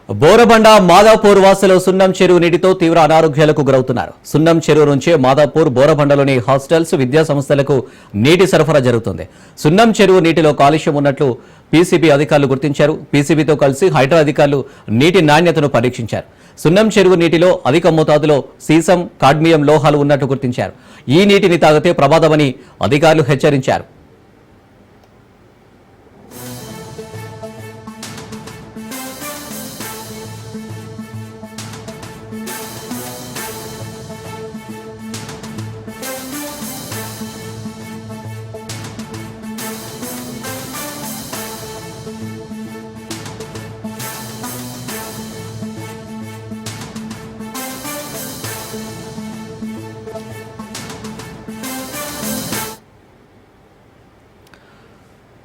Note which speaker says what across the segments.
Speaker 1: బోరబండ మాదాపూర్ వాసులు సున్నం చెరువు నీటితో తీవ్ర అనారోగ్యాలకు గురవుతున్నారు. సున్నం చెరువు నుంచే మాదాపూర్ బోరబండలోని హాస్టల్స్ విద్యా సంస్థలకు నీటి సరఫరా జరుగుతుంది. సున్నం చెరువు నీటిలో కాలుష్యం ఉన్నట్లు పీసీబీ అధికారులు గుర్తించారు. పీసీబీతో కలిసి హైడ్రా అధికారులు నీటి నాణ్యతను పరీక్షించారు. సున్నం చెరువు నీటిలో అధిక మోతాదులో సీసం, కాడ్మియం లోహాలు ఉన్నట్టు గుర్తించారు. ఈ నీటిని తాగితే ప్రమాదమని అధికారులు హెచ్చరించారు.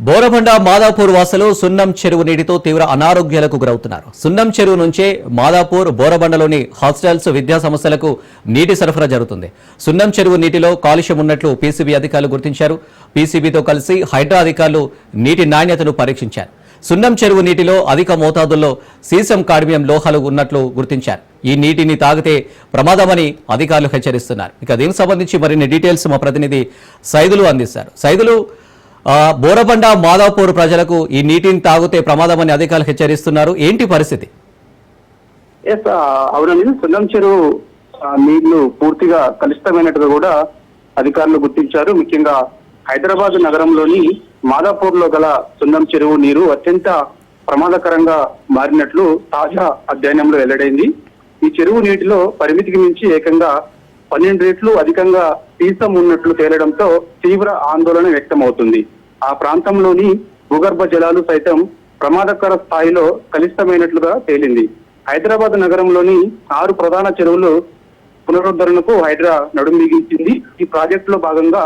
Speaker 1: బోరబండ మాదాపూర్ వాసులు సున్నం చెరువు నీటితో తీవ్ర అనారోగ్యాలకు గురవుతున్నారు. సున్నం చెరువు నుంచే మాదాపూర్ బోరబండలోని హాస్టల్స్ విద్యా సంస్థలకు నీటి సరఫరా జరుగుతుంది. సున్నం చెరువు నీటిలో కాలుష్యం ఉన్నట్లు పీసీబీ అధికారులు గుర్తించారు. పీసీబీతో కలిసి హైడ్రా అధికారులు నీటి నాణ్యతను పరీక్షించారు. సున్నం చెరువు నీటిలో అధిక మోతాదుల్లో సీసం, కాడ్మియం లోహాలు ఉన్నట్లు గుర్తించారు. ఈ నీటిని తాగితే ప్రమాదమని అధికారులు హెచ్చరిస్తున్నారు. ఇక దీనికి సంబంధించి మరిన్ని డీటెయిల్స్ మా ప్రతినిధి సైదులు అందిస్తారు. సైదులు, బోరబండ మాదాపూర్ ప్రజలకు ఈ నీటిని తాగితే ప్రమాదమని అధికారులు హెచ్చరిస్తున్నారు. ఏంటి పరిస్థితి?
Speaker 2: అవునండి, సున్నం చెరువు నీళ్లు పూర్తిగా కలుషితమైనట్టుగా కూడా అధికారులు గుర్తించారు. ముఖ్యంగా హైదరాబాద్ నగరంలోని మాదాపూర్ లో గల సున్నం చెరువు నీరు అత్యంత ప్రమాదకరంగా మారినట్లు తాజా అధ్యయనంలో వెల్లడైంది. ఈ చెరువు నీటిలో పరిమితికి మించి ఏకంగా 12 రెట్లు అధికంగా సీసం ఉన్నట్లు తేలడంతో తీవ్ర ఆందోళన వ్యక్తమవుతుంది. ఆ ప్రాంతంలోని భూగర్భ జలాలు సైతం ప్రమాదకర స్థాయిలో కలుషితమైనట్లుగా తేలింది. హైదరాబాద్ నగరంలోని 6 ప్రధాన చెరువులు పునరుద్ధరణకు హైడ్రా నడుం బిగించింది. ఈ ప్రాజెక్టులో భాగంగా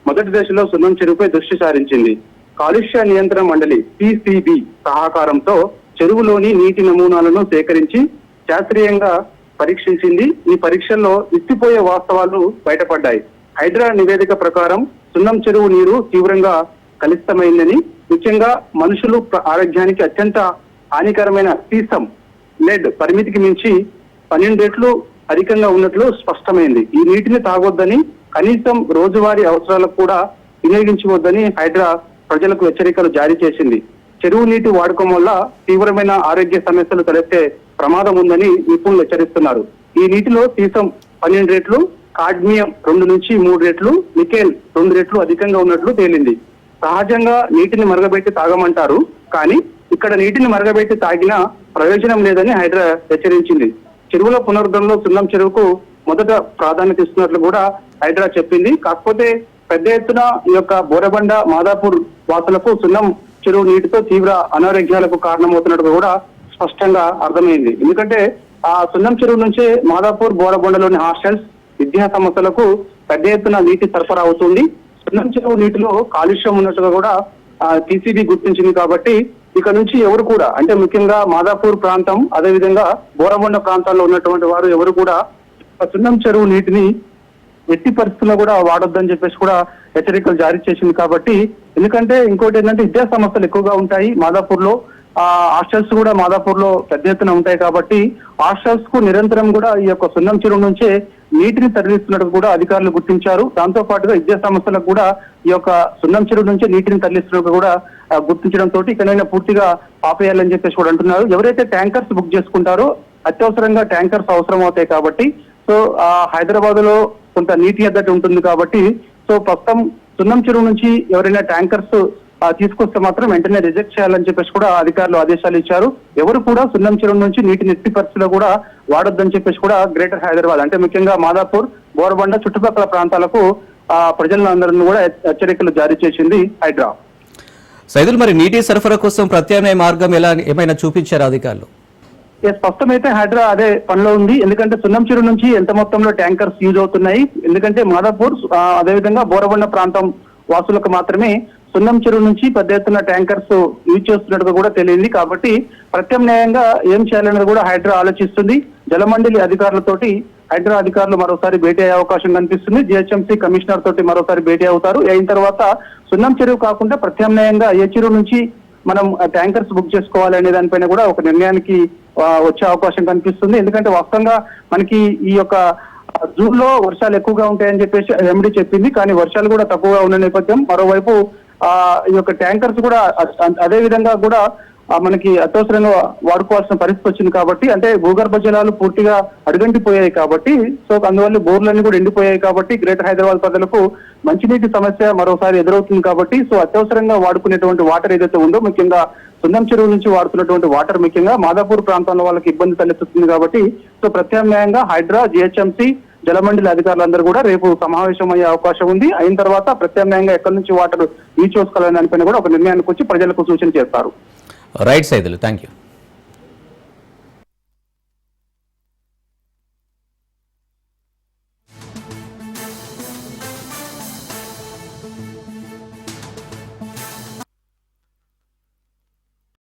Speaker 2: మొదటి దశలో సున్నం చెరువుపై దృష్టి సారించింది. కాలుష్య నియంత్రణ మండలి పీసీబీ సహకారంతో చెరువులోని నీటి నమూనాలను సేకరించి శాస్త్రీయంగా పరీక్షించింది. ఈ పరీక్షల్లో ఇచ్చిపోయే వాస్తవాలు బయటపడ్డాయి. హైడ్రా నివేదిక ప్రకారం సున్నం చెరువు నీరు తీవ్రంగా కలుషితమైందని, ముఖ్యంగా మనుషులు ఆరోగ్యానికి అత్యంత హానికరమైన సీసం, లెడ్ పరిమితికి మించి 12 రెట్లు అధికంగా ఉన్నట్లు స్పష్టమైంది. ఈ నీటిని తాగొద్దని, కనీసం రోజువారీ అవసరాలకు కూడా వినియోగించవద్దని హైడ్రా ప్రజలకు హెచ్చరికలు జారీ చేసింది. చెరువు నీటి వాడకం వల్ల తీవ్రమైన ఆరోగ్య సమస్యలు తలెత్తే ప్రమాదం ఉందని నిపుణులు హెచ్చరిస్తున్నారు. ఈ నీటిలో సీసం 12 రెట్లు, కాడ్మియం 2 నుంచి 3 రెట్లు, నికెల్ 2 రెట్లు అధికంగా ఉన్నట్లు తేలింది. సహజంగా నీటిని మరగబెట్టి తాగమంటారు, కానీ ఇక్కడ నీటిని మరగబెట్టి తాగినా ప్రయోజనం లేదని హైడ్రా హెచ్చరించింది. చెరువుల పునరుద్ధరణలో సున్నం చెరువుకు మొదట ప్రాధాన్యత ఇస్తున్నట్లు కూడా హైడ్రా చెప్పింది. కాకపోతే పెద్ద ఎత్తున ఈ యొక్క బోరబండ మాదాపూర్ వాసులకు సున్నం చెరువు నీటితో తీవ్ర అనారోగ్యాలకు కారణమవుతున్నట్టు కూడా స్పష్టంగా అర్థమైంది. ఎందుకంటే ఆ సున్నం చెరువు నుంచే మాదాపూర్ బోరబండలోని హాస్టల్స్ విద్యా సంస్థలకు పెద్ద ఎత్తున నీటి సరఫరా అవుతుంది. సున్నం చెరువు నీటిలో కాలుష్యం ఉన్నట్టుగా కూడా పీసీబీ గుర్తించింది. కాబట్టి ఇక నుంచి ఎవరు కూడా, అంటే ముఖ్యంగా మాదాపూర్ ప్రాంతం, అదేవిధంగా బోరబండ ప్రాంతాల్లో ఉన్నటువంటి వారు ఎవరు కూడా సున్నం చెరువు నీటిని ఎట్టి పరిస్థితుల్లో కూడా వాడొద్దని చెప్పేసి కూడా హెచ్చరికలు జారీ చేసింది. కాబట్టి ఎందుకంటే ఇంకోటి ఏంటంటే విద్యా సంస్థలు ఎక్కువగా ఉంటాయి మాదాపూర్ లో, హాస్టల్స్ కూడా మాదాపూర్ లో పెద్ద ఎత్తున ఉంటాయి. కాబట్టి హాస్టల్స్ కు నిరంతరం కూడా ఈ యొక్క సున్నం చెరువు నుంచే నీటిని తరలిస్తున్నట్టు కూడా అధికారులు గుర్తించారు. దాంతో పాటుగా విద్యా సంస్థలకు కూడా ఈ యొక్క సున్నం చెరువు నుంచే నీటిని తరలిస్తున్నట్టు కూడా గుర్తించడంతో ఇకనైనా పూర్తిగా ఆపేయాలని చెప్పేసి కూడా అంటున్నారు. ఎవరైతే ట్యాంకర్స్ బుక్ చేసుకుంటారో అత్యవసరంగా ట్యాంకర్స్ అవసరం అవుతాయి. కాబట్టి సో హైదరాబాద్ లో కొంత నీటి ఎద్దటి ఉంటుంది. కాబట్టి సో ప్రస్తుతం సున్నం చెరువు నుంచి ఎవరైనా ట్యాంకర్స్ తీసుకొస్తే మాత్రం వెంటనే రిజెక్ట్ చేయాలని చెప్పేసి కూడా అధికారులు ఆదేశాలు ఇచ్చారు. ఎవరు కూడా సున్నం చెరువు నుంచి నీటిని ఎట్టి పరిస్థితుల్లో కూడా వాడొద్దని చెప్పేసి కూడా గ్రేటర్ హైదరాబాద్, అంటే ముఖ్యంగా మాదాపూర్, బోరబండ చుట్టుపక్కల ప్రాంతాలకు ప్రజలందరినీ కూడా హెచ్చరికలు జారీ చేసింది హైడ్రా.
Speaker 1: సైదులు, మరి నీటి సరఫరా కోసం ప్రత్యామ్నాయ మార్గం ఏమైనా చూపించారు అధికారులు?
Speaker 2: స్పష్టమైతే హైడ్రా అదే పనిలో ఉంది. ఎందుకంటే సున్నం చెరువు నుంచి ఎంత మొత్తంలో ట్యాంకర్స్ యూజ్ అవుతున్నాయి, ఎందుకంటే మాదాపూర్ అదేవిధంగా బోరబండ ప్రాంతం వాసులకు మాత్రమే సున్నం చెరువు నుంచి పెద్ద ఎత్తున ట్యాంకర్స్ యూజ్ చేస్తున్నట్టుగా కూడా తెలియంది. కాబట్టి ప్రత్యామ్నాయంగా ఏం చేయాలనేది కూడా హైడ్రా ఆలోచిస్తుంది. జలమండలి అధికారులతోటి హైడ్రా అధికారులు మరోసారి భేటీ అయ్యే అవకాశం కనిపిస్తుంది. జిహెచ్ఎంసీ కమిషనర్ తోటి మరోసారి భేటీ అవుతారు. అయిన తర్వాత సున్నం చెరువు కాకుండా ప్రత్యామ్నాయంగా ఏ చెరువు నుంచి మనం ట్యాంకర్స్ బుక్ చేసుకోవాలి అనే దానిపైన కూడా ఒక నిర్ణయానికి వచ్చే అవకాశం కనిపిస్తుంది. ఎందుకంటే వాస్తవంగా మనకి ఈ యొక్క జూన్ లో వర్షాలు ఎక్కువగా ఉంటాయని చెప్పేసి ఎండీ చెప్పింది, కానీ వర్షాలు కూడా తక్కువగా ఉన్న నేపథ్యం. మరోవైపు ఈ యొక్క ట్యాంకర్స్ కూడా అదే విధంగా కూడా మనకి అత్యవసరంగా వాడుకోవాల్సిన పరిస్థితి వచ్చింది కాబట్టి, అంటే భూగర్భ జలాలు పూర్తిగా అడుగంటిపోయాయి కాబట్టి, సో అందువల్ల బోర్లన్నీ కూడా ఎండిపోయాయి కాబట్టి గ్రేటర్ హైదరాబాద్ ప్రజలకు మంచినీటి సమస్య మరోసారి ఎదురవుతుంది కాబట్టి, సో అత్యవసరంగా వాడుకునేటువంటి వాటర్ ఏదైతే ఉందో ముఖ్యంగా సున్నం చెరువు నుంచి వాడుతున్నటువంటి వాటర్ ముఖ్యంగా మాదాపూర్ ప్రాంతంలో వాళ్ళకి ఇబ్బంది తలెత్తుతుంది కాబట్టి, సో ప్రత్యామ్నాయంగా హైడ్రా, జిహెచ్ఎంసీ, జలమండలి అధికారులందరూ కూడా రేపు సమావేశం అయ్యే అవకాశం ఉంది. అయిన తర్వాత ప్రత్యామ్నాయంగా ఎక్కడి నుంచి వాటర్ రీచ్ చేసుకోవాలని దానిపైన కూడా ఒక నిర్ణయానికి వచ్చి ప్రజలకు సూచన చేస్తారు.
Speaker 1: Right Saidulu, thank you.